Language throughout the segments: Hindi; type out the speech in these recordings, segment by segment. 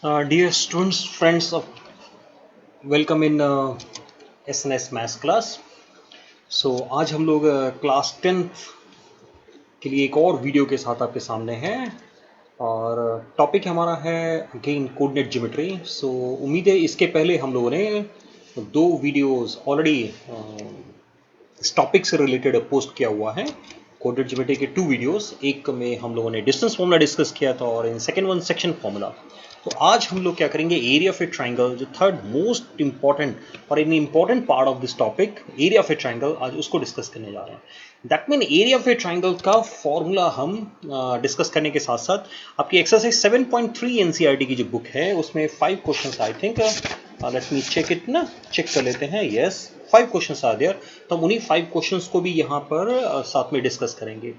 Dear students, friends of welcome in SNS maths class. आज हम लोग क्लास 10th के लिए एक और वीडियो के साथ आपके सामने हैं और टॉपिक हमारा है अगेन कोऑर्डिनेट ज्योमेट्री। उम्मीद है इसके पहले हम लोगों ने दो वीडियोस ऑलरेडी इस टॉपिक से रिलेटेड पोस्ट किया हुआ है। कोऑर्डिनेट ज्योमेट्री के 2 वीडियोस, एक में हम लोगों ने डिस्टेंस फॉर्मूला डिस्कस किया था और in second one section formula. तो आज हम लोग क्या करेंगे, एरिया ऑफ ए ट्राइंगल, जो थर्ड मोस्ट इंपॉर्टेंट और इन important part of this topic, area of a triangle, आज उसको डिस्कस करने जा रहे हैं। That mean area of a triangle का फॉर्मूला हम डिस्कस करने के साथ साथ आपकी एक्सरसाइज 7.3 एनसीईआरटी की जो बुक है उसमें 5 questions I think, let me check it ना, चेक कर लेते हैं। Yes, 5 questions are there. तो हम उन्हीं 5 क्वेश्चंस को भी यहाँ पर साथ में डिस्कस करेंगे।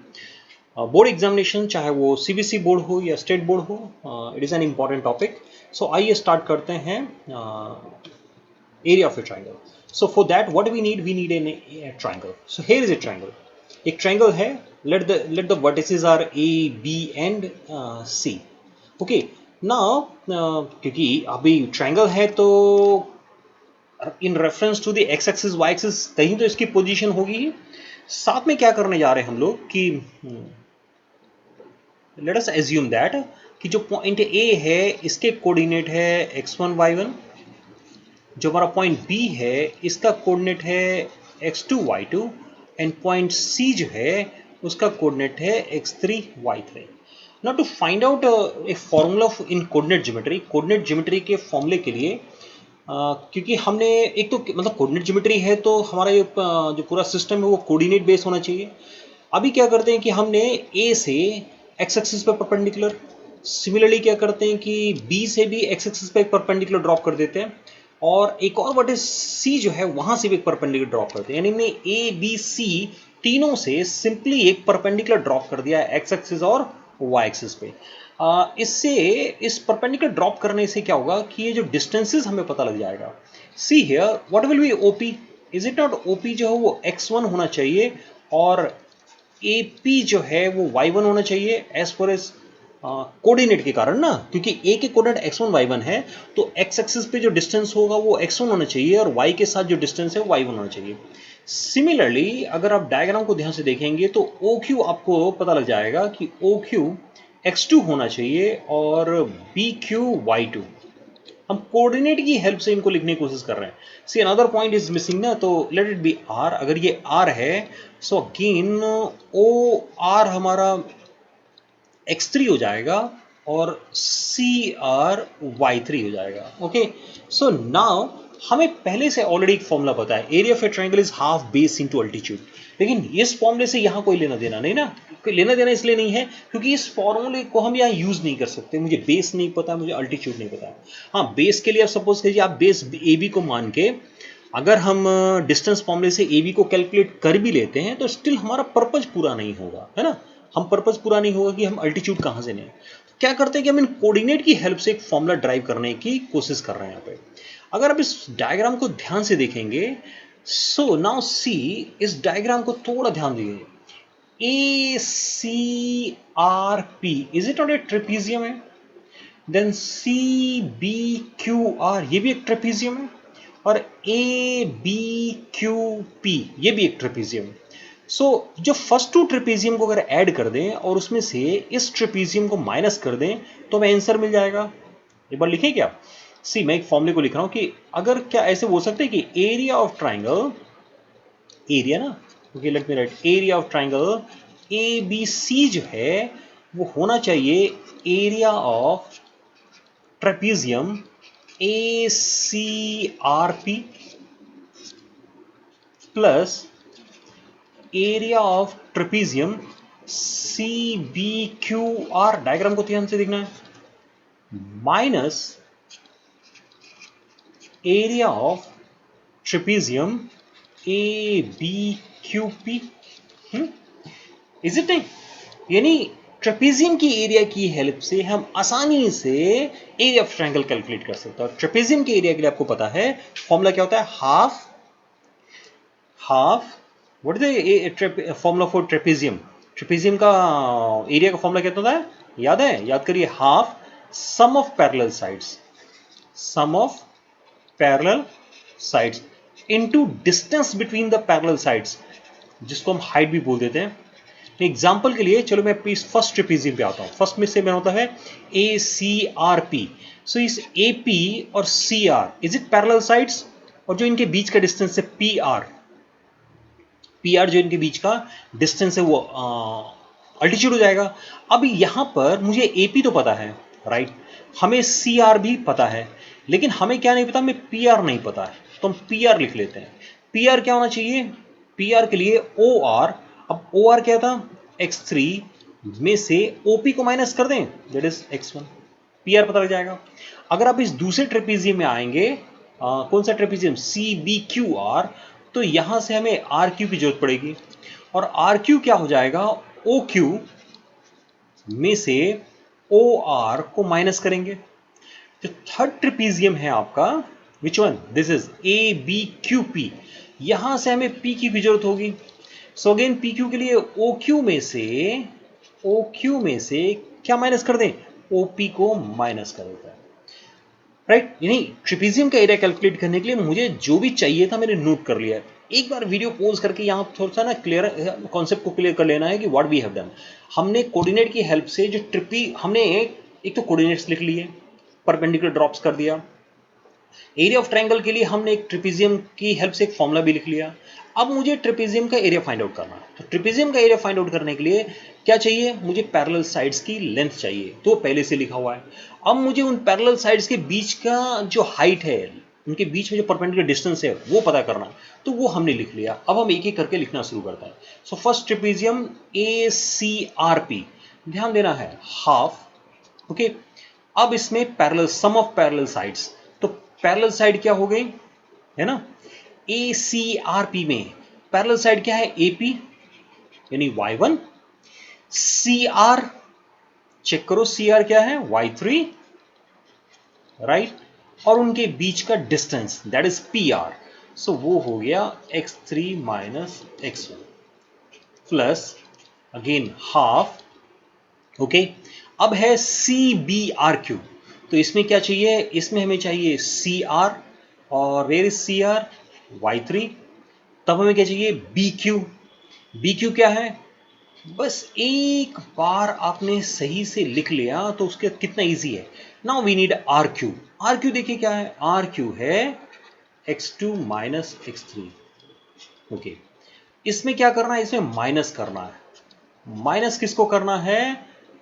बोर्ड एग्जामिनेशन, चाहे वो सीबीएसई बोर्ड हो या स्टेट बोर्ड हो, it is an important topic. आइए स्टार्ट करते हैं area of a triangle. For that what we need an triangle. Here is a triangle. एक ट्राइंगल है, let the vertices are A B and C. Okay, now क्योंकि अभी ट्राइंगल है तो in reference to the X axis Y axis कहीं तो इसकी पोजीशन होगी। साथ में क्या करने जा रहे हैं हम लोग कि लेट अस एज्यूम दैट कि जो पॉइंट ए है इसके कोऑर्डिनेट है x1 y1, जो हमारा पॉइंट बी है इसका कोऑर्डिनेट है x2 y2 एंड पॉइंट सी जो है उसका कोऑर्डिनेट है x3 y3। Now to find out a formula in coordinate geometry के फॉर्मूले के लिए, क्योंकि हमने एक तो मतलब कोऑर्डिनेट ज्योमेट्री है तो हमारा ये जो पूरा सिस्टम है वो कोऑर्डिनेट बेस होना चाहिए। अभी क्या करते हैं कि हमने ए से एक्स एक्सिस पे परपेंडिकुलर, सिमिलरली क्या करते हैं कि बी से भी एक्स एक्सिस पे एक परपेंडिकुलर ड्रॉप कर देते हैं और एक और वर्टेक्स सी जो है वहां से भी एक परपेंडिकुलर ड्रॉप करते हैं। यानी हमने ए बी सी तीनों से सिंपली एक परपेंडिकुलर ड्रॉप कर दिया एक्स एक्सिस और वाई एक्सिस पे। इससे इस परपेंडिकुलर ड्रॉप करने से क्या होगा कि ये जो डिस्टेंसेस हमें पता लग जाएगा। See here what will be OP, is it not OP जो है वो x1 होना चाहिए और AP जो है वो y1 होना चाहिए एज पर एज कोऑर्डिनेट के कारण ना, क्योंकि A के कोऑर्डिनेट x1 y1 है तो x एक्सिस पे जो डिस्टेंस होगा वो x1 होना चाहिए और y के साथ जो डिस्टेंस है वो y1 होना चाहिए। सिमिलरली अगर आप डायग्राम को ध्यान से देखेंगे तो OQ आपको पता लग जाएगा कि OQ x2 होना चाहिए और BQ y2। हम कोऑर्डिनेट की हेल्प से इनको लिखने की कोशिश कर रहे हैं। See another point is missing ना, तो लेट इट बी आर। अगर ये आर है सो अगेन ओ आर हमारा x3 हो जाएगा और सी आर y3 हो जाएगा। ओके, सो नाउ हमें पहले से ऑलरेडी एक फॉर्मूला पता है, area of a triangle is half base into altitude. लेकिन इस फॉर्मूले से यहाँ कोई लेना देना नहीं ना, कोई लेना देना इसलिए नहीं है क्योंकि इस फॉर्मूले को हम यहाँ यूज नहीं कर सकते। मुझे बेस नहीं पता, मुझे अल्टीट्यूड नहीं पता। हाँ, बेस के लिए आप सपोज कीजिए, आप बेस ए बी को मान के अगर हम डिस्टेंस फॉर्मूले से ए बी को कैलकुलेट कर भी लेते हैं तो स्टिल हमारा पर्पज पूरा नहीं होगा, है ना। हम पर्पज पूरा नहीं होगा कि हम अल्टीट्यूड कहाँ से लें। क्या करते हैं कि हम इन कोऑर्डिनेट की हेल्प से एक फॉर्मूला ड्राइव करने की कोशिश कर रहे हैं यहाँ पे। अगर आप इस डायग्राम को ध्यान से देखेंगे, सो नाउ सी, इस डायग्राम को थोड़ा ध्यान दीजिए। A C R P, is it not a trapezium है? Then C B Q R, ये भी एक ट्रेपीजियम है और ए बी क्यू पी ये भी एक ट्रेपीजियम है। जो फर्स्ट 2 ट्रेपीजियम को अगर ऐड कर दें और उसमें से इस ट्रेपीजियम को माइनस कर दें तो हमें आंसर मिल जाएगा। एक बार लिखिए क्या, सी मैं एक फॉर्मूले को लिख रहा हूं कि अगर क्या ऐसे बोल सकते हैं कि एरिया ऑफ ट्राइंगल, एरिया ना, okay let me write, area of triangle A B C जो है वो होना चाहिए area of trapezium A C R P plus area of trapezium C B Q R, diagram को ध्यान से देखना है, minus area of trapezium A B Q P. Is it नहीं? यानी ट्रेपीजियम की एरिया की हेल्प से हम आसानी से एरिया ऑफ ट्रायंगल कैलकुलेट कर सकते हैं। ट्रेपीजियम के एरिया के लिए आपको पता है फॉर्मूला क्या होता है, half what is the formula for trapezium? Trapezium का एरिया का फॉर्मूला क्या होता है, याद है? याद करिए, half sum of parallel sides, sum of parallel sides into distance between the parallel sides, जिसको हम हाइट भी बोल देते हैं। एग्जाम्पल के लिए चलो मैं इस फर्स्ट ट्रेपेजियम पे आता हूं। फर्स्ट में से मैं होता है ए सी आर पी। सो इस ए पी और C R is it parallel sides, और जो इनके बीच का डिस्टेंस है पी आर, पी आर जो इनके बीच का डिस्टेंस है वो अल्टीट्यूड हो जाएगा। अब यहां पर मुझे ए पी तो पता है, राइट, हमें सी आर भी पता है, लेकिन हमें क्या नहीं पता, हमें पी आर नहीं पता है। तो हम पी आर लिख लेते हैं। पी आर क्या होना चाहिए, पी आर के लिए ओ आर। अब ओ आर क्या था, x3 में से OP को माइनस कर दें, that is x1, P R पता लग जाएगा। अगर आप इस दूसरे ट्रेपेजियम में आएंगे, कौन सा ट्रेपेजियम, CBQR, तो यहां से हमें RQ की जरूरत पड़ेगी, और RQ क्या हो जाएगा, OQ में से OR को माइनस करेंगे। जो थर्ड ट्रेपेजियम है आपका, which one, this is ABQP, यहां से हमें PQ की जरूरत होगी। सो अगेन PQ के लिए OQ में से क्या माइनस कर दें, OP को माइनस कर देता है, राइट। यानी ट्रेपेजियम का एरिया कैलकुलेट करने के लिए मुझे जो भी चाहिए था मैंने नोट कर लिया। एक बार वीडियो पॉज करके यहां थोड़ा सा ना क्लियर कॉन्सेप्ट को क्लियर कर लेना है कि व्हाट वी हैव डन। हमने कोऑर्डिनेट की हेल्प से जो हमने एक तो कोऑर्डिनेट्स लिख लिए, परपेंडिकुलर ड्रॉप्स कर दिया। एरिया ऑफ ट्रायंगल के लिए हमने एक ट्रेपेजियम की हेल्प से एक फॉर्मूला भी लिख लिया। अब मुझे ट्रेपेजियम का एरिया फाइंड आउट करना है। तो ट्रेपेजियम का एरिया फाइंड आउट करने के लिए क्या चाहिए, मुझे पैरेलल साइड्स की लेंथ चाहिए, तो पहले से लिखा हुआ है। अब मुझे उन पैरेलल साइड्स के बीच का जो हाइट है, उनके बीच में जो परपेंडिकुलर डिस्टेंस है वो पता करना है, तो वो हमने लिख लिया। अब हम एक एक करके लिखना शुरू करते हैं। सो फर्स्ट ट्रेपेजियम ACRP, ध्यान देना है हाफ, ओके। अब इसमें parallel, sum of parallel sides, तो पैरेलल साइड क्या हो गई, है ना, ACRP में पैरेलल साइड क्या है, AP यानी Y1, CR चेक करो, CR क्या है, Y3, राइट, और उनके बीच का डिस्टेंस दैट इज PR। सो वो हो गया x3 minus x1 plus again half, okay. अब है CBRQ, तो इसमें क्या चाहिए, इसमें हमें चाहिए CR, और वेयर इज CR, Y3। तब हमें क्या चाहिए, BQ। BQ क्या है, बस एक बार आपने सही से लिख लिया तो उसके कितना इजी है। Now we need RQ। RQ देखिए क्या है, RQ है x2 माइनस x3, ओके। इसमें क्या करना है, इसमें माइनस करना है। माइनस किसको करना है,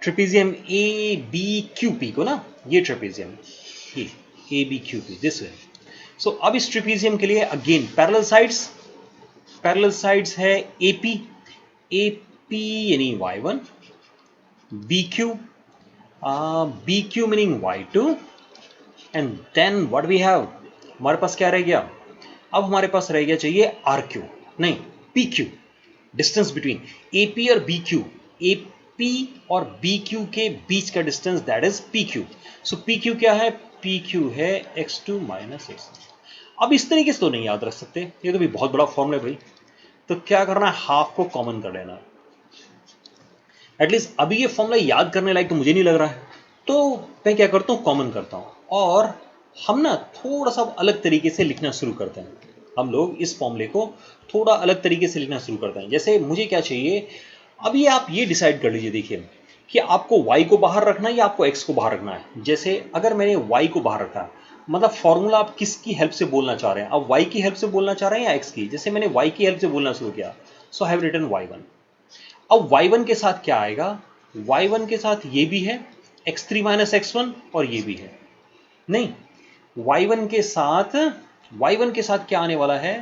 ट्रेपेजियम ABQP को ना, ये ट्रेपेजियम ये ABQP दिस वे। सो अब इस ट्रेपेजियम के लिए again parallel sides, parallel sides है AP, AP यानी Y1, BQ, BQ meaning Y2, and then what we have, हमारे पास क्या रह गया, अब हमारे पास रह गया चाहिए RQ, नहीं PQ, डिस्टेंस बिटवीन AP और BQ, AP और BQ के बीच का distance that is PQ। So PQ क्या है, PQ है x2 माइनस x3। अब इस तरीके से तो नहीं याद रख सकते, ये तो भी बहुत बड़ा फॉर्मूला है भाई। तो क्या करना है, हाफ को कॉमन कर लेना है। एटलीस्ट अभी ये फॉर्मूला याद करने लायक तो मुझे नहीं लग रहा है, तो मैं क्या करता हूँ, कॉमन करता हूँ, और हम ना थोड़ा सा अलग तरीके से लिखना शुरू करते हैं। हम लोग इस फॉर्मूले को थोड़ा अलग तरीके से लिखना शुरू करते हैं। जैसे मुझे क्या चाहिए, अभी आप ये डिसाइड कर लीजिए, देखिए कि आपको y को बाहर रखना है या आपको x को बाहर रखना है। जैसे अगर मैंने y को बाहर रखा, मतलब फॉर्मूला आप किसकी हेल्प से बोलना चाह रहे हैं, आप y की हेल्प से बोलना चाह रहे हैं या x की। जैसे मैंने y की हेल्प से बोलना शुरू किया, सो आई हैव रिटन y1। अब y1 के साथ क्या आएगा, y1 के साथ ये भी है x3 माइनस x1, और ये भी है, नहीं y1 के साथ क्या आने वाला है,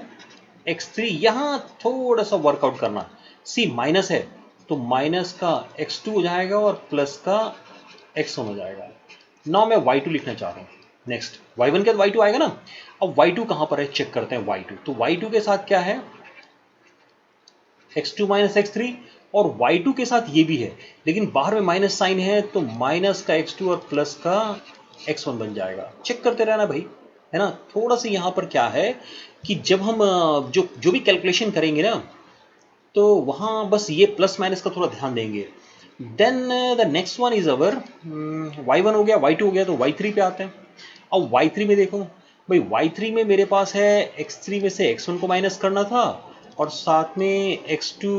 x3। यहां थोड़ा सा वर्कआउट करना, सी माइनस है तो माइनस का x2 हो जाएगा और प्लस का x1 हो जाएगा। नाउ मैं y2 लिखना चाह रहा हूं, नेक्स्ट y1 के बाद y2 आएगा ना। अब y2 कहां पर है, चेक करते हैं y2। तो y2 के साथ क्या है, x2 माइनस x3, और y2 के साथ ये भी है, लेकिन बाहर में माइनस साइन है, तो माइनस का x2 और प्लस का x1 बन जाएगा। चेक करते रहना भाई, है ना। थोड़ा सा यहाँ पर क्या है कि जब हम जो जो भी कैलकुलेशन करेंगे ना, तो वहाँ बस ये प्लस माइनस का थोड़ा ध्यान देंगे। Then the next one is our y1 हो गया, y2 हो गया, तो y3 पे आते हैं। अब y3 में देखो भाई, y3 में मेरे पास है x3 में से x1 को माइनस करना था और साथ में x2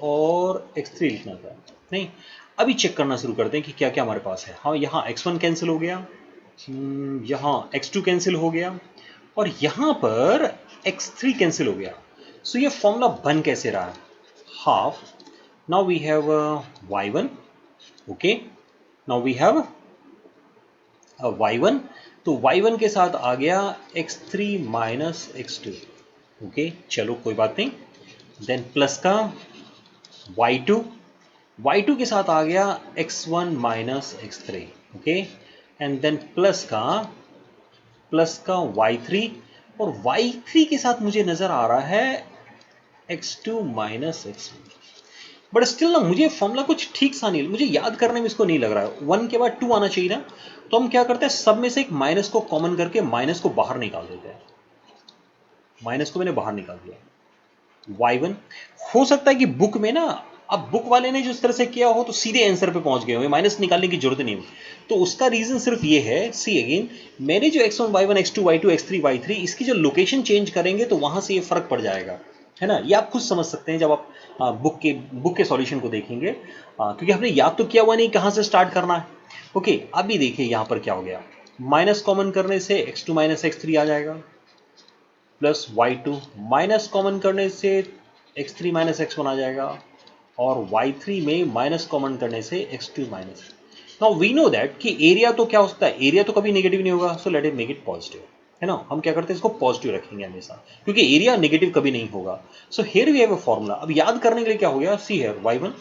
और x3 लिखना था। नहीं, अभी चेक करना शुरू करते हैं कि क्या क्या हमारे पास है। हाँ, यहाँ x1 कैंसिल हो गया, यहाँ x2 कैंसिल हो गया और यहाँ पर x3 कैंसिल हो गया। सो ये फॉर्मूला बन कैसे रहा है? Half, now we have y1, okay, now we have y1, तो y1 के साथ आ गया x3 माइनस x2, ओके, चलो कोई बात नहीं। देन प्लस का y2, y2 के साथ आ गया x1 minus x3, okay, and then plus का y3, और y3 के साथ मुझे नजर आ रहा है x2 minus x1। But still ना मुझे फॉर्मूला कुछ ठीक सा नहीं, मुझे याद करने में इसको नहीं लग रहा है। 1 के बाद 2 आना चाहिए ना, तो हम क्या करते हैं, सब में से एक माइनस को कॉमन करके माइनस को बाहर निकाल देते हैं। माइनस को मैंने बाहर निकाल दिया। y1 हो सकता है कि बुक में ना, अब बुक वाले ने जो इस तरह से किया हो तो सीधे आंसर पे पहुंच गए हो, माइनस निकालने की जरूरत नहीं हो। तो उसका रीजन सिर्फ ये है, सी अगेन, मैंने जो x1 y1 x2 y2 x3 y3 इसकी जो लोकेशन चेंज करेंगे तो वहां से ये फर्क पड़ जाएगा, है ना। ये आप खुद समझ सकते हैं जब आप बुक के सॉल्यूशन को देखेंगे, क्योंकि हमने याद तो किया हुआ नहीं कहां से स्टार्ट करना है। ओके, अभी देखिए यहां पर क्या हो गया, माइनस कॉमन करने से x2 माइनस x3 आ जाएगा, प्लस y2 माइनस कॉमन करने से x3 माइनस x1 आ जाएगा, और y3 में माइनस कॉमन करने से x2 minus. Now we know that कि एरिया तो क्या हो सकता है, एरिया तो कभी नेगेटिव नहीं होगा, so let it make it positive, है ना। हम क्या करते हैं, इसको पॉजिटिव रखेंगे हमेशा, क्योंकि एरिया नेगेटिव कभी नहीं होगा। So here we have a formula. अब याद करने के लिए क्या हो गया, सी हियर y1,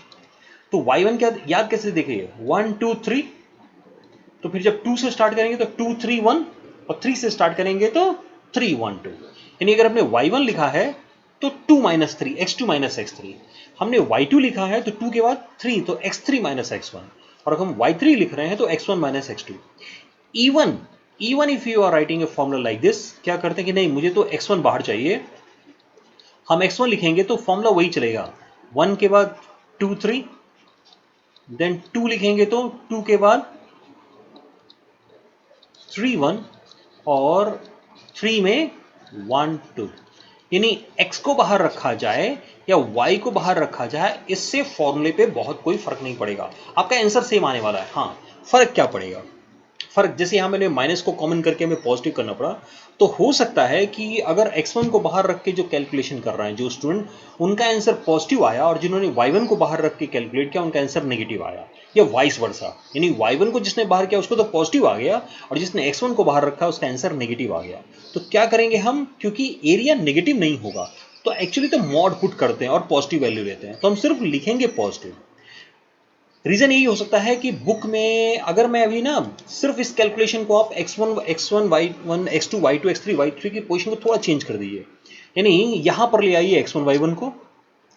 तो y1 क्या याद कैसे देखिए, 1 2 3, तो फिर जब 2 से स्टार्ट करेंगे तो 2 3 1, और 3 से स्टार्ट करेंगे तो 3 1 2। यानी अगर हमने y1 लिखा है तो 2 माइनस 3 x2 माइनस x3, हमने y2 लिखा है तो 2 के बाद 3 तो x3 माइनस x1, और अगर हम y3 लिख रहे हैं तो x1 minus x2। Even if you are writing a formula like this, क्या करते हैं कि नहीं मुझे तो x1 बाहर चाहिए, हम x1 लिखेंगे तो फॉर्मूला वही चलेगा, 1 के बाद 2 3, देन 2 लिखेंगे तो 2 के बाद 3 1, और 3 में 1 2। यानी x को बाहर रखा जाए या y को बाहर रखा जाए, इससे फॉर्मूले पे बहुत कोई फर्क नहीं पड़ेगा, आपका आंसर सेम आने वाला है। हाँ, फर्क क्या पड़ेगा, फर्क जैसे यहां मैंने माइनस को कॉमन करके हमें पॉजिटिव करना पड़ा, तो हो सकता है कि अगर x1 को बाहर रख के जो कैलकुलेशन कर रहे हैं जो स्टूडेंट, उनका आंसर पॉजिटिव आया, और जिन्होंने y1 को बाहर रख के कैलकुलेट किया उनका आंसर नेगेटिव आया, या वाइस वर्सा। यानी y1 को जिसने बाहर किया उसको तो पॉजिटिव आ गया, और जिसने x1 को बाहर रखा उसका आंसर नेगेटिव आ गया। तो क्या करेंगे हम, क्योंकि एरिया नेगेटिव नहीं होगा तो एक्चुअली तो मॉड पुट करते हैं और पॉजिटिव वैल्यू लेते हैं, तो हम सिर्फ लिखेंगे पॉजिटिव। रीजन यही हो सकता है कि बुक में अगर मैं अभी ना सिर्फ इस कैलकुलेशन को, आप x1 y1 x2 y2 x3 y3 की पोजीशन को थोड़ा चेंज कर दीजिए, यानी यहां पर ले आइए x1 y1 को,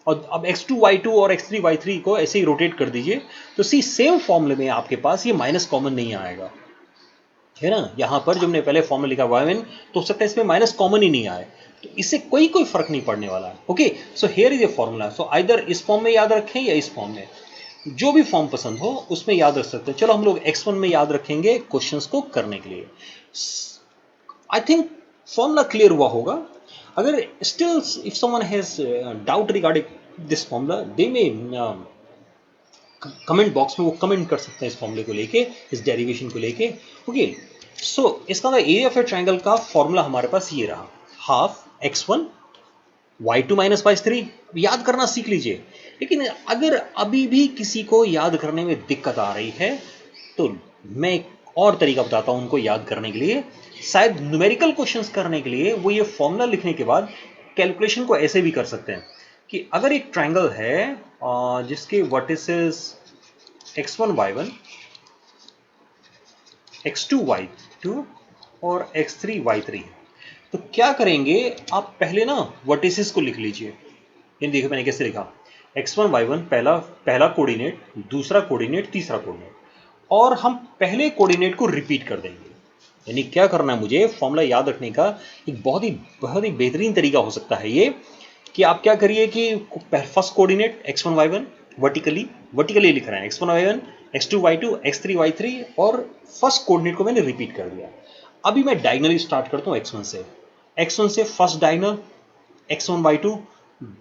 और अब x2 y2 और x3 y3 को ऐसे ही रोटेट कर दीजिए, तो सी सेम फॉर्मूले में आपके पास ये माइनस कॉमन नहीं आएगा, है ना। यहां पर जो हमने पहले फॉर्मूला लिखा y1, तो हो सकता है इसमें माइनस कॉमन ही नहीं आए, तो इससे कोई फर्क नहीं पड़ने वाला है। Okay, so here is a formula, so either इस फॉर्म में याद रखें या इस फॉर्म में, जो भी फॉर्म पसंद हो उसमें याद रख सकते हैं। चलो हम लोग x1 में याद रखेंगे क्वेश्चंस को करने के लिए। आई थिंक फॉर्मूला क्लियर हुआ होगा। अगर still if someone has doubt regarding this formula, दे में कमेंट बॉक्स में वो कमेंट कर सकते हैं इस फॉर्मूले को लेके, इस डेरिवेशन को लेके। ओके, सो इसका एरिया ऑफ ए ट्रायंगल का फॉर्मूला हमारे पास ये रहा, half x1 y2 minus y3। याद करना सीख लीजिए, लेकिन अगर अभी भी किसी को याद करने में दिक्कत आ रही है तो मैं एक और तरीका बताता हूं उनको याद करने के लिए, शायद न्यूमेरिकल क्वेश्चंस करने के लिए वो ये फॉर्मूला लिखने के बाद कैलकुलेशन को ऐसे भी कर सकते हैं कि अगर एक ट्रायंगल है जिसके vertices x1 y1 x2 y2 और x3 y3 है, तो क्या करेंगे, आप पहले ना वर्टिसेस को लिख लीजिए। ये देखिए मैंने कैसे लिखा, x1 y1 पहला कोऑर्डिनेट, दूसरा कोऑर्डिनेट, तीसरा कोऑर्डिनेट, और हम पहले कोऑर्डिनेट को रिपीट कर देंगे। यानी क्या करना है मुझे, फॉर्मूला याद रखने का एक बहुत ही बेहतरीन तरीका हो सकता है ये, कि आप क्या करिए कि first coordinate x1 y1, vertically लिख रहे हैं x1 y1, x2 y2, x3 y3 और फर्स्ट कोऑर्डिनेट को मैंने रिपीट कर दिया। अभी मैं डायगनली स्टार्ट करता हूँ x1 से फर्स्ट डायगनल x1 y2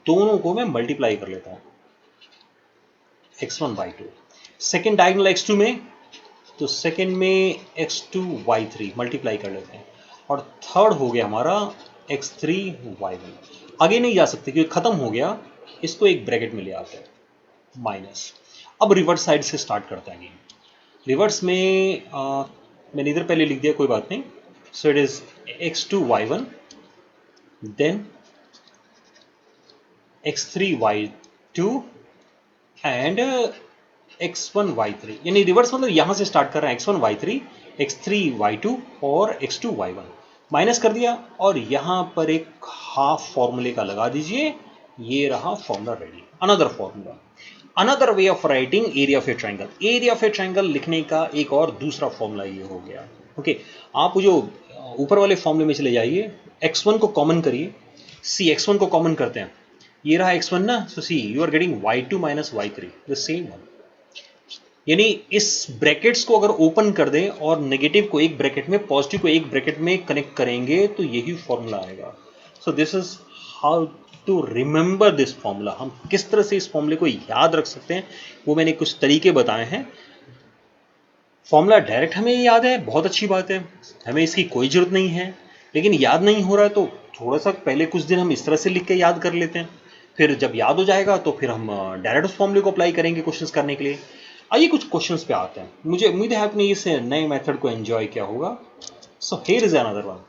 दोनों को मैं मल्टीप्लाई कर लेता हूँ x1 y2, second diagonal x2 में तो सेकेंड में x2 y3 मल्टीप्लाई कर लेते हैं और थर्ड हो गया हमारा x3 y1। आगे नहीं जा सकते क्योंकि खत्म हो गया, इसको एक ब्रैकेट में ले आते हैं माइनस। अब रिवर्स साइड से स्टार्ट करते हैं। रिवर्स में मैंने इधर पहले लिख दिया, कोई बात नहीं। So it is x2 y1 then x3 y2 and x1 y3, यानी रिवर्स मतलब यहां से स्टार्ट कर रहे हैं x1 y3, x3 y2 और x2 y1 माइनस कर दिया और यहां पर एक हाफ फॉर्मूले का लगा दीजिए। ये रहा formula ready. Another formula, another way of writing area of a triangle. Area of a triangle लिखने का एक और दूसरा फॉर्मूला ये हो गया। ओके, आप जो ऊपर वाले फॉर्मूले में चले जाइए, x1 को कॉमन करिए, सी x1 को कॉमन करते हैं, ये रहा x1 ना, so see you are getting y2 minus y3 the same one. यानी इस ब्रैकेट्स को अगर ओपन कर दें और नेगेटिव को एक ब्रैकेट में, पॉजिटिव को एक ब्रैकेट में कनेक्ट करेंगे तो यही फॉर्मूला आएगा। So this is how to remember this formula. हम किस तरह से इस फॉर्मूले को याद रख सकते हैं वो मैंने कुछ तरीके बताए हैं। फॉर्मूला डायरेक्ट हमें याद है, बहुत अच्छी बात है, हमें इसकी कोई जरूरत नहीं है। लेकिन याद नहीं हो रहा है तो थोड़ा सा पहले कुछ दिन हम इस तरह से लिख के याद कर लेते हैं, फिर जब याद हो जाएगा तो फिर हम डायरेक्ट उस फॉर्मूले को अप्लाई करेंगे क्वेश्चंस करने के लिए। आइए कुछ क्वेश्चंस पे आते हैं। मुझे उम्मीद है आपने इस नए मेथड को एंजॉय किया होगा। So here is another one,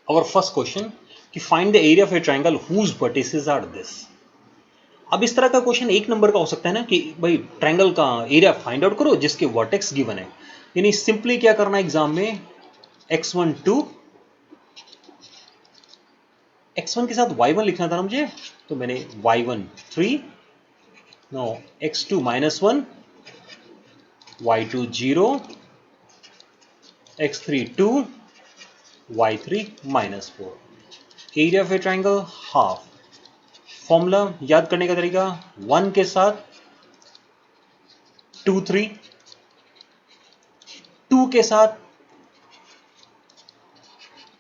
our first question कि find the area of a triangle whose vertices are this. अब इस तरह का क्वेश्चन एक नंबर का हो सकता है ना कि भाई ट्रायंगल का एरिया फाइंड आउट करो जिसके वर्टेक्स गिवन है। यानी सिंपली क्या करना है एग्जाम में, x1 2, x1 के साथ y1 लिखना था ना मुझे, तो मैंने y1 3, no x2 minus 1, y2 0, x3 2, y3 minus 4। Area of a triangle half. Formula याद करने का तरीका, 1 के साथ 2 3, 2 के साथ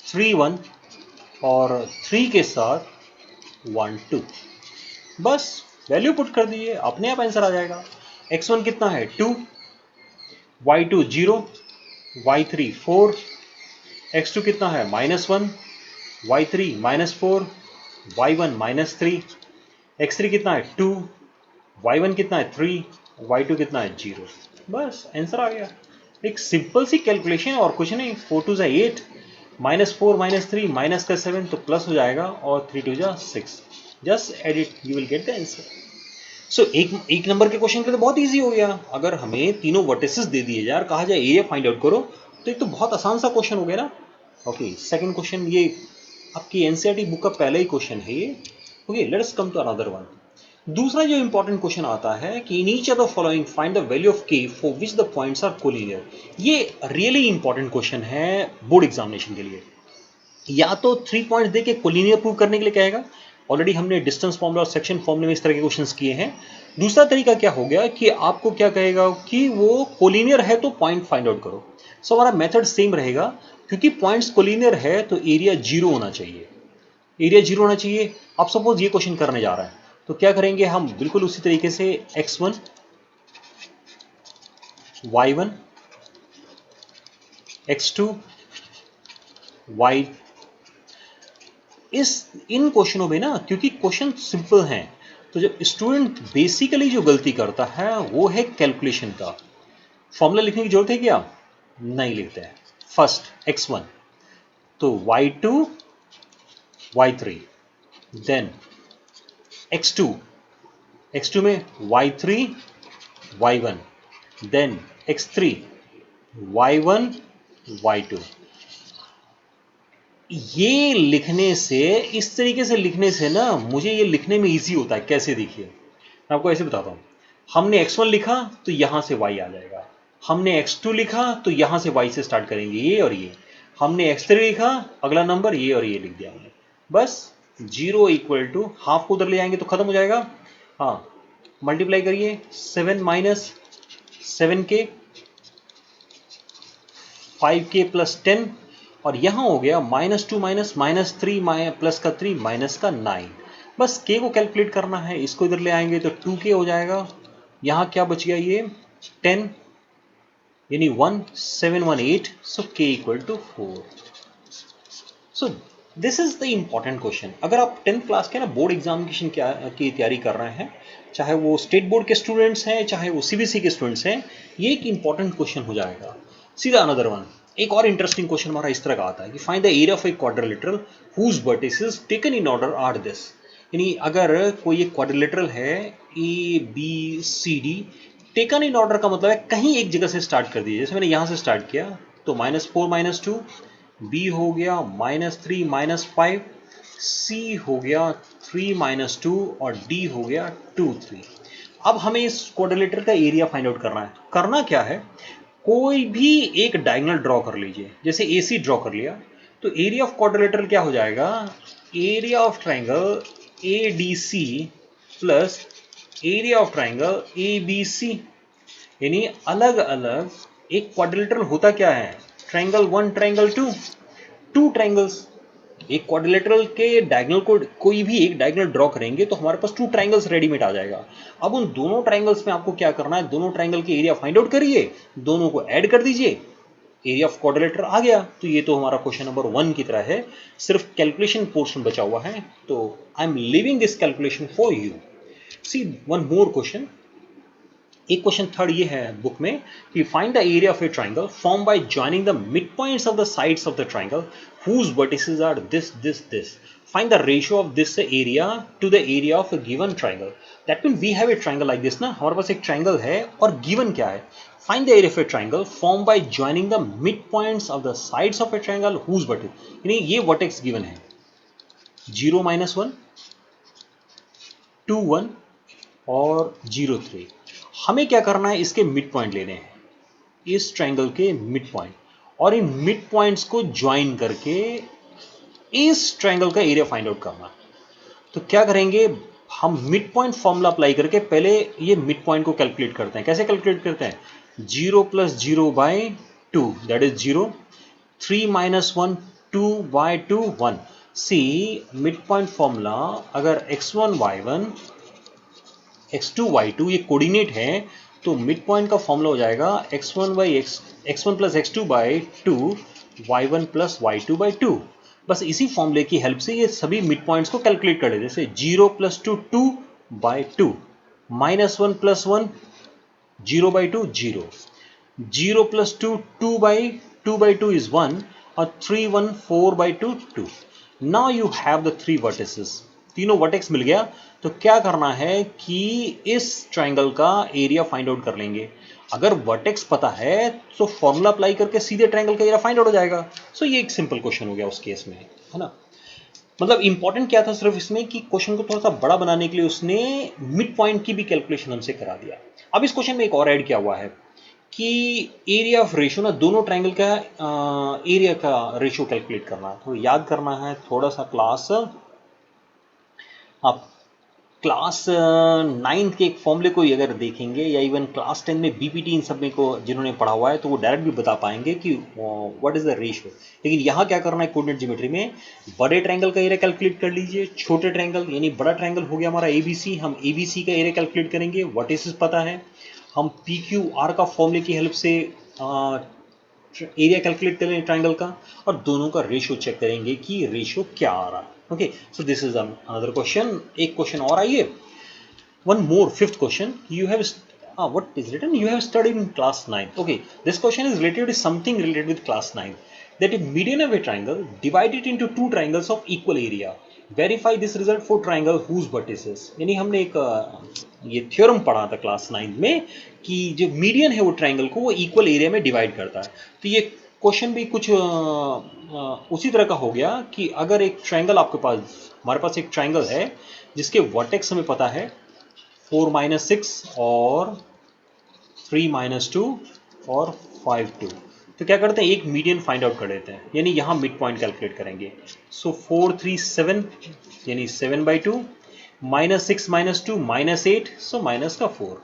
3 1 और 3 के साथ 1 2। बस वैल्यू पुट कर दीजिए, अपने आप आंसर आ जाएगा। x1 कितना है 2, y2 0, y3 4, x2 कितना है -1, y3 -4, y1 -3, x3 कितना है 2, y1 कितना है 3, y2 कितना है 0। बस आंसर आ गया। एक सिंपल सी कैलकुलेशन और कुछ नहीं। 4 2 जा 8, -4 -3 माइनस का 7 तो प्लस हो जाएगा और 3 2 जा 6। Just add it, you will get the answer. So एक नंबर के क्वेश्चन के तो बहुत इजी हो गया। अगर हमें तीनों वर्टिसेस दे दिए यार, कहा जाए एरिया फाइंड आउट करो, तो एक तो बहुत आसान सा क्वेश्चन हो गया ना। ओके, सेकंड क्वेश्चन, ये आपकी एनसीईआरटी बुक का पहला ही क्वेश्चन है ये। Okay, let us come to another one. दूसरा जो इंपॉर्टेंट क्वेश्चन आता है कि in each of the following find the value of K for which the points are collinear. ये रियली इंपॉर्टेंट क्वेश्चन है बोर्ड एग्जामिनेशन के लिए। या तो 3 पॉइंट्स दे के कोलिनियर प्रूव करने के लिए कहेगा, ऑलरेडी हमने डिस्टेंस फॉर्मूला और सेक्शन फॉर्मूले में इस तरह के क्वेश्चंस किए हैं। दूसरा तरीका क्या हो गया कि आपको क्या कहेगा कि वो कोलिनियर है तो पॉइंट फाइंड आउट करो। सो हमारा मेथड सेम रहेगा, क्योंकि पॉइंट्स कोलिनियर है तो एरिया 0 होना चाहिए। एरिया 0 होना चाहिए। अब सपोज ये क्वेश्चन करने जा रहा है तो क्या करेंगे हम, बिल्कुल उसी तरीके से x1 y1 x2 y, इन क्वेश्चनों में ना, क्योंकि क्वेश्चन सिंपल हैं, तो जब स्टूडेंट बेसिकली जो गलती करता है वो है कैलकुलेशन का। फॉर्मूला लिखने की जरूरत है क्या? नहीं लिखते हैं। फर्स्ट x1 तो y2 y3, देन x2 में y3 y1, then x3 y1 y2। ये लिखने से, इस तरीके से लिखने से ना मुझे ये लिखने में इजी होता है। कैसे, देखिए मैं आपको ऐसे बताता हूँ। हमने x1 लिखा तो यहां से y आ जाएगा, हमने x2 लिखा तो यहां से y से स्टार्ट करेंगे, ये और ये। हमने x3 लिखा, अगला नंबर ये और ये लिख दिया हमने। बस 0 इक्वल टू हाफ को उधर ले जाएंगे तो खत्म हो जाएगा। हाँ, मल्टीप्लाई करिए 7 माइनस 7k 5k प्लस 10 और यहाँ हो गया -2 माइनस -3 प्लस का 3 माइनस का 9। बस k को कैलकुलेट करना है, इसको इधर ले आएंगे तो 2k हो जाएगा। यहाँ क्या बच गया, ये 10 यानी 1718, so k equal to 4। So this is the important question. अगर आप 10th क्लास के ना बोर्ड एग्जामिनेशन की तैयारी कर रहे हैं, चाहे वो स्टेट बोर्ड के स्टूडेंट्स हैं चाहे वो सीबीएसई के स्टूडेंट्स हैं, ये एक इंपॉर्टेंट क्वेश्चन हो जाएगा। सीधा अनदर वन, एक और इंटरेस्टिंग क्वेश्चन हमारा इस तरह का आता है कि find the area of a quadrilateral whose vertices taken in order are this. यानी अगर कोई एक क्वाड्रिलेटरल है A B C D, taken in order का मतलब है कहीं एक जगह से स्टार्ट कर दीजिए। जैसे मैंने यहां से स्टार्ट किया तो -4 -2, बी हो गया -3 -5, सी हो गया 3 -2 और डी हो गया 2 3। अब हमें इस क्वाड्रिलेटरल का एरिया फाइंड आउट करना है। करना क्या है, कोई भी एक डायगोनल ड्रॉ कर लीजिए। जैसे AC ड्रॉ कर लिया तो एरिया ऑफ क्वाड्रिलेटरल क्या हो जाएगा, area of triangle ADC plus area of triangle ABC। यानी अलग अलग एक क्वाड्रिलेटरल होता क्या है, ट्राइंगल 1 ट्राइंगल 2, 2 ट्राइंगल्स। एक क्वाड्रिलेटरल के डायगोनल को कोई भी एक डायगोनल ड्रॉ करेंगे तो हमारे पास 2 ट्राइंगल्स रेडीमेड आ जाएगा। अब उन दोनों ट्राइंगल्स में आपको क्या करना है, दोनों ट्राइंगल के एरिया फाइंड आउट करिए, दोनों को ऐड कर दीजिए, एरिया ऑफ क्वाड्रिलेटरल आ गया। तो ये तो हमारा क्वेश्चन नंबर 1 की तरह है, सिर्फ कैलकुलेशन पोर्शन बचा हुआ है। तो I am leaving this calculation for you. See one more question, एक क्वेश्चन थर्ड ये है बुक में कि find the area of a triangle form by joining the mid points of the sides of the triangle whose vertices are this. Find the ratio of this area to the area of a given triangle. That means we have a triangle like this ना, हमारे पास एक ट्राइंगल है और गिवन क्या है, find the area of a triangle formed by joining the midpoints of the sides of a triangle whose vertex, यानी ये vertex गिवन है 0 -1 2 1 और 0 3। हमें क्या करना है, इसके मिड पॉइंट लेने हैं, इस ट्राइंगल के मिड पॉइंट, और इन मिड पॉइंट्स को ज्वाइन करके इस ट्राइंगल का एरिया फाइंड आउट करना। तो क्या करेंगे, हम मिड पॉइंट फॉर्मूला अप्लाई करके पहले ये मिड पॉइंट को कैलकुलेट करते हैं। कैसे कैलकुलेट करते हैं, 0 + 0 / 2 that is 0, 3 - 1 2 / 2 1। See mid point formula, अगर x1 y1 x2 y2 ये कोऑर्डिनेट है तो मिड पॉइंट का फॉर्मूला हो जाएगा x1 + x2 / 2 y1 + y2 / 2। बस इसी फॉर्मूले की हेल्प से ये सभी मिड पॉइंट्स को कैलकुलेट कर लेते हैं। जैसे 0 + 2 2 / 2, -1 + 1 0 / 2 0, 0 + 2 2 / 2 is 1 और 3 1 4 / 2 2। Now you have the 3 vertices, तीनों वर्टेक्स मिल गया। तो क्या करना है कि इस ट्राइंगल का एरिया फाइंड आउट कर लेंगे। अगर वर्टेक्स पता है तो फॉर्मूला अप्लाई करके सीधे ट्राइंगल का एरिया फाइंड आउट हो जाएगा। सो ये एक सिंपल क्वेश्चन हो गया उस केस में, है ना। मतलब इंपॉर्टेंट क्या था सिर्फ इसमें कि क्वेश्चन को थोड़ा सा बड़ा बनाने के लिए उसने मिड पॉइंट की भी कैलकुलेशन हमसे करा दिया। अब इस क्वेश्चन में एक और ऐड किया हुआ है कि एरिया ऑफ रेशियो ना, दोनों ट्राइंगल का एरिया का रेशियो कैलकुलेट करना है। तो याद करना है थोड़ा सा क्लास, आप क्लास 9th के एक फॉर्मूले को अगर देखेंगे या इवन क्लास 10 में बीपीटी इन सब में को जिन्होंने पढ़ा हुआ है तो वो डायरेक्ट भी बता पाएंगे कि व्हाट इज द रेशियो। लेकिन यहाँ क्या करना है, कोऑर्डिनेट ज्योमेट्री में बड़े ट्रायंगल का एरिया कैलकुलेट कर लीजिए, छोटे ट्रायंगल यानी बड़ा ट्रायंगल हो गया हमारा ABC, हम ABC का एरिया कैलकुलेट करेंगे, वर्टिसेस पता है, हम PQR का फॉर्मूले की हेल्प से एरिया कैलकुलेट करेंगे ट्राइंगल का, और दोनों का रेशियो चेक करेंगे कि रेशियो क्या आ रहा है। Okay, so this is another question. एक क्वेश्चन और आइए, one more, fifth question. You have what is written, you have studied in class 9. Okay, this question is related to something related with class 9, that a median of a triangle divided into two triangles of equal area, verify this result for triangle whose vertices। यानी हमने एक ये थ्योरम पढ़ा था क्लास 9 में कि जो मीडियन है वो ट्राइंगल को वो इक्वल एरिया में डिवाइड करता है। तो ये क्वेश्चन भी कुछ उसी तरह का हो गया कि अगर एक ट्राइंगल आपके पास, हमारे पास एक ट्राइंगल है जिसके वर्टेक्स हमें पता है 4 - 6 और 3 - 2 और 5 2, तो क्या करते हैं, एक मीडियन फाइंड आउट कर लेते हैं, यानी यहाँ मिड पॉइंट कैलकुलेट करेंगे। सो 4 3 7 यानी 7/2, -6 -2 -8, सो माइनस का 4।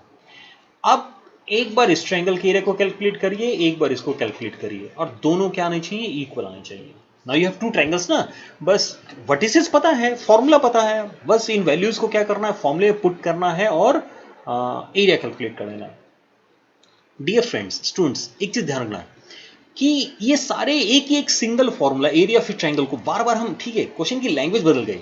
अब एक बार इस ट्रायंगल के एरिया को कैलकुलेट करिए, एक बार इसको कैलकुलेट करिए, और दोनों क्या आने चाहिए, इक्वल आने चाहिए। Now you have two triangles ना, बस वर्टिसेस पता है, फॉर्मूला पता है, बस इन वैल्यूज को क्या करना है, फॉर्मूले पुट करना है और एरिया कैलकुलेट कर लेना है। डियर फ्रेंड्स, स्टूडेंट्स, एक चीज ध्यान रखना है कि ये सारे एक ही एक single formula area of triangle को बार बार हम, ठीक है, क्वेश्चन की लैंग्वेज बदल गई,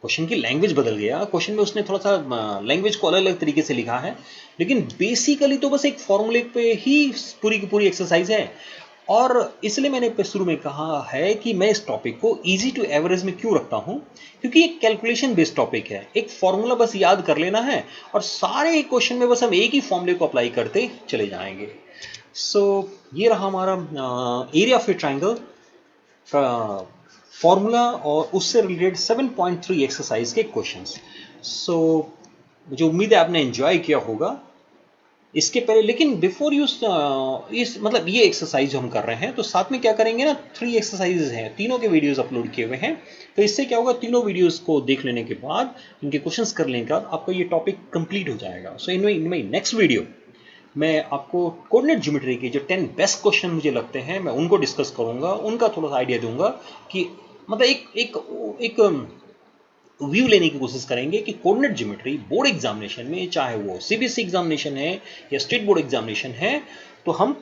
क्वेश्चन की लैंग्वेज बदल गया, क्वेश्चन में उसने थोड़ा सा लैंग्वेज को अलग अलग तरीके से लिखा है, लेकिन बेसिकली तो बस एक फॉर्मूले पे ही पूरी की पूरी एक्सरसाइज है। और इसलिए मैंने शुरू में कहा है कि मैं इस टॉपिक को इजी टू एवरेज में क्यों रखता हूं, क्योंकि एक कैलकुलेशन बेस्ड टॉपिक है, एक फॉर्मूला बस याद कर लेना है और सारे क्वेश्चन में बस हम एक ही फॉर्मूले को अप्लाई करते चले जाएंगे। सो ये रहा हमारा area of a triangle formula और उससे रिलेटेड 7.3 एक्सरसाइज के क्वेश्चंस। सो मुझे उम्मीद है आपने एंजॉय किया होगा इसके पहले, लेकिन बिफोर यू इस मतलब ये एक्सरसाइज जो हम कर रहे हैं तो साथ में क्या करेंगे ना, 3 एक्सरसाइजेज हैं, तीनों के वीडियोस अपलोड किए हुए हैं। तो इससे क्या होगा, तीनों वीडियोस को देख लेने के बाद, इनके क्वेश्चंस कर लेने के बाद आपका ये टॉपिक कंप्लीट हो जाएगा। सो इनमें नेक्स्ट वीडियो मैं आपको कोऑर्डिनेट ज्योमेट्री के जो 10 बेस्ट क्वेश्चन मुझे लगते हैं मैं उनको डिस्कस करूंगा, उनका थोड़ा सा आइडिया दूंगा कि मतलब एक व्यू लेने की कोशिश करेंगे कि कोऑर्डिनेट ज्योमेट्री बोर्ड एग्जामिनेशन में, चाहे वो सीबीएसई एग्जामिनेशन है या स्टेट बोर्ड एग्जामिनेशन है, तो हम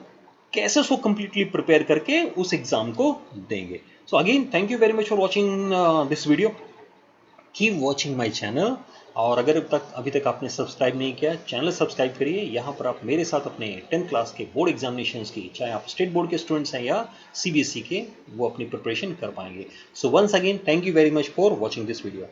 कैसे उसको कंप्लीटली प्रिपेयर करके उस एग्जाम को देंगे। So again thank you very much for watching this video, keep watching my channel. और अगर अभी तक आपने सब्सक्राइब नहीं किया, चैनल सब्सक्राइब करिए। यहाँ पर आप मेरे साथ अपने 10th क्लास के बोर्ड एग्जामिनेशंस की, चाहे आप स्टेट बोर्ड के स्टूडेंट्स हैं या सीबीएसई के, वो अपनी प्रिपरेशन कर पाएंगे। So once again thank you very much for watching this video.